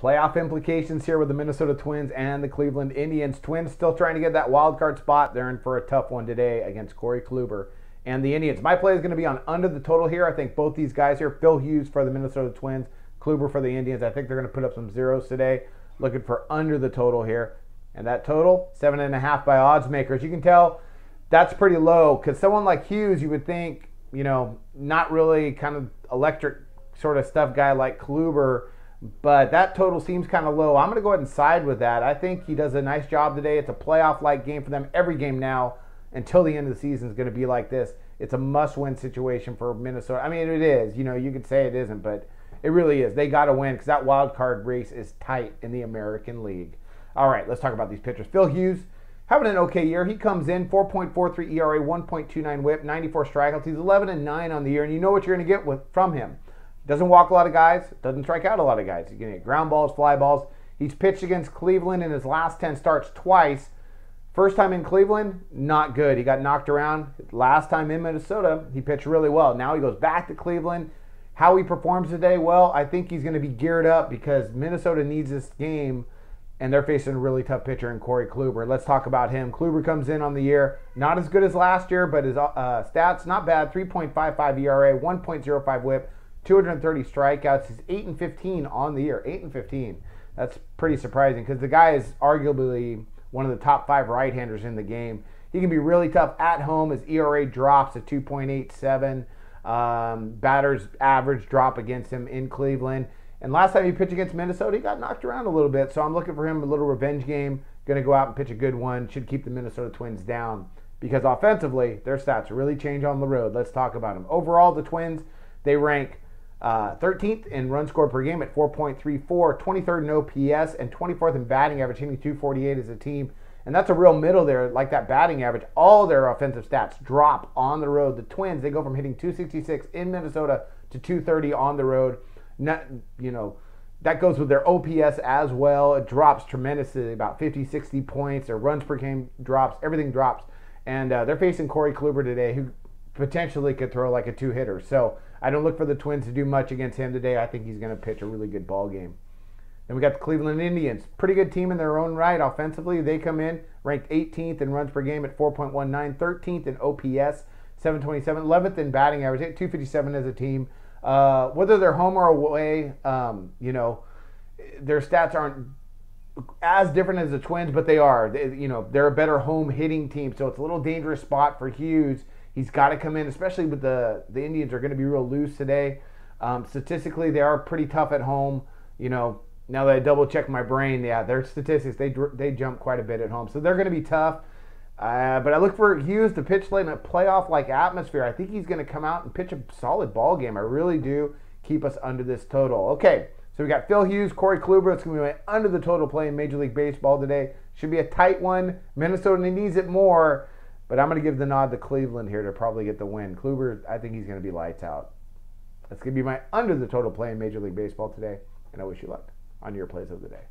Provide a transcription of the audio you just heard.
Playoff implications here with the Minnesota Twins and the Cleveland Indians. Twins still trying to get that wild card spot. They're in for a tough one today against Corey Kluber and the Indians. My play is going to be on under the total here. I think both these guys here, Phil Hughes for the Minnesota Twins, Kluber for the Indians, I think they're going to put up some zeros today. Looking for under the total here. And that total, 7.5 by odds makers. You can tell that's pretty low because someone like Hughes, you would think, not really kind of electric sort of stuff guy like Kluber, but that total seems kind of low. I'm going to go ahead and side with that. I think he does a nice job today. It's a playoff-like game for them. Every game now until the end of the season is going to be like this. It's a must-win situation for Minnesota. I mean, it is. You could say it isn't, but it really is. They got to win because that wild card race is tight in the American League. All right, let's talk about these pitchers. Phil Hughes, having an okay year. He comes in 4.43 ERA, 1.29 WHIP, 94 strikeouts. He's 11-9 on the year, and you know what you're going to get from him. Doesn't walk a lot of guys, doesn't strike out a lot of guys. He's going to get ground balls, fly balls. He's pitched against Cleveland in his last 10 starts twice. First time in Cleveland, not good. He got knocked around. Last time in Minnesota, he pitched really well. Now he goes back to Cleveland. How he performs today, well, I think he's going to be geared up because Minnesota needs this game, and they're facing a really tough pitcher in Corey Kluber. Let's talk about him. Kluber comes in on the year, not as good as last year, but his stats, not bad. 3.55 ERA, 1.05 WHIP, 230 strikeouts. He's 8-15 on the year. 8-15. That's pretty surprising because the guy is arguably one of the top 5 right-handers in the game. He can be really tough at home. His ERA drops to 2.87. Batters average drop against him in Cleveland. And last time he pitched against Minnesota, he got knocked around a little bit. So I'm looking for him a little revenge game. Going to go out and pitch a good one. Should keep the Minnesota Twins down because offensively, their stats really change on the road. Let's talk about them. Overall, the Twins, they rank 13th in run score per game at 4.34, 23rd in OPS, and 24th in batting average, hitting 248 as a team. And that's a real middle there, like that batting average. All their offensive stats drop on the road. The Twins, they go from hitting 266 in Minnesota to 230 on the road. That goes with their OPS as well. It drops tremendously, about 50, 60 points. Their runs per game drops. Everything drops. And they're facing Corey Kluber today, who potentially could throw like a 2-hitter. So I don't look for the Twins to do much against him today. I think he's going to pitch a really good ball game. Then we got the Cleveland Indians. Pretty good team in their own right offensively. They come in ranked 18th in runs per game at 4.19, 13th in OPS, 727, 11th in batting average, 257 as a team. Whether they're home or away, their stats aren't as different as the Twins, but they are. They're a better home hitting team, so it's a little dangerous spot for Hughes. He's got to come in, especially with the Indians are going to be real loose today. Statistically, they are pretty tough at home. Now that I double check my brain, yeah, their statistics, they jump quite a bit at home. So they're going to be tough. But I look for Hughes to pitch late in a playoff-like atmosphere. I think he's going to come out and pitch a solid ball game. I really do. Keep us under this total. Okay, so we got Phil Hughes, Corey Kluber. It's going to be my under the total play in Major League Baseball today. Should be a tight one. Minnesota needs it more. But I'm going to give the nod to Cleveland here to probably get the win. Kluber, I think he's going to be lights out. That's going to be my under the total play in Major League Baseball today. And I wish you luck on your plays of the day.